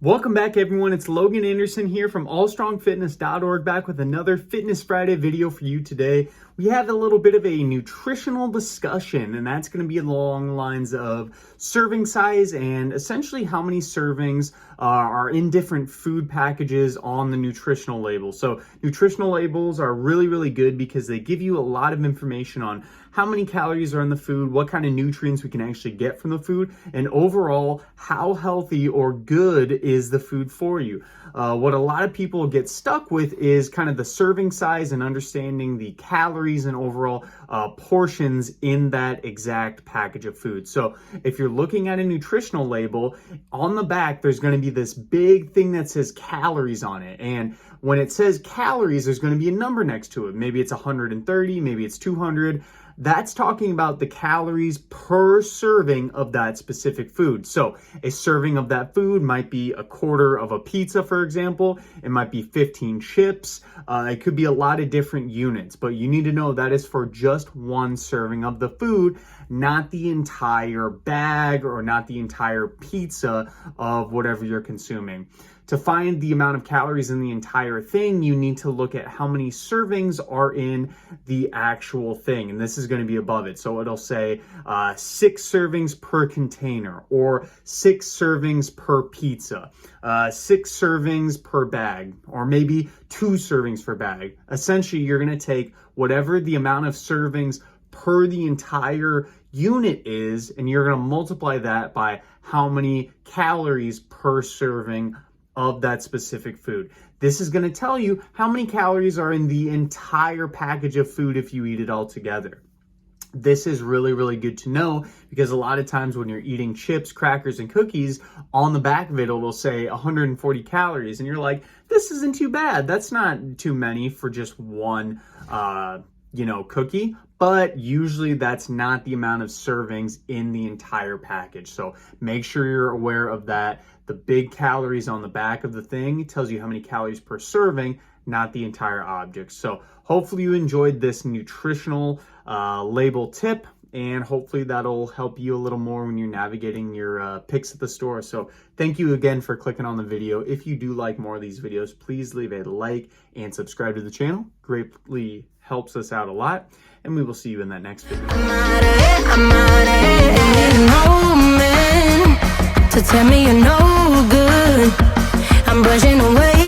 Welcome back, everyone. It's Logan Anderson here from allstrongfitness.org, back with another Fitness Friday video for you today. We have a little bit of a nutritional discussion, and that's going to be along the lines of serving size and essentially how many servings are in different food packages on the nutritional label. So nutritional labels are really good because they give you a lot of information on how many calories are in the food, what kind of nutrients we can actually get from the food, and overall how healthy or good is the food for you. What a lot of people get stuck with is kind of the serving size and understanding the calories and overall portions in that exact package of food. So if you're looking at a nutritional label, on the back there's going to be this big thing that says calories on it, and when it says calories, there's going to be a number next to it. Maybe it's 130, maybe it's 200. That's talking about the calories per serving of that specific food. So a serving of that food might be a quarter of a pizza, for example. It might be 15 chips. It could be a lot of different units, but you need to know that is for just one serving of the food, not the entire bag or not the entire pizza of whatever you're consuming. To find the amount of calories in the entire thing, you need to look at how many servings are in the actual thing. And this is going to be above it. So it'll say 6 servings per container, or 6 servings per pizza, 6 servings per bag, or maybe 2 servings per bag. Essentially, you're going to take whatever the amount of servings per the entire unit is, and you're going to multiply that by how many calories per serving of that specific food. This is going to tell you how many calories are in the entire package of food if you eat it all together. This is really good to know, because a lot of times when you're eating chips, crackers, and cookies, on the back of it, it'll say 140 calories. And you're like, this isn't too bad. That's not too many for just one, cookie. But usually that's not the amount of servings in the entire package. So make sure you're aware of that. The big calories on the back of the thing tells you how many calories per serving, not the entire object. So hopefully you enjoyed this nutritional label tip, and hopefully that'll help you a little more when you're navigating your picks at the store. So thank you again for clicking on the video. If you do like more of these videos, please leave a like and subscribe to the channel. Greatly helps us out a lot, and we will see you in that next video. To tell me you're no good, I'm brushing away.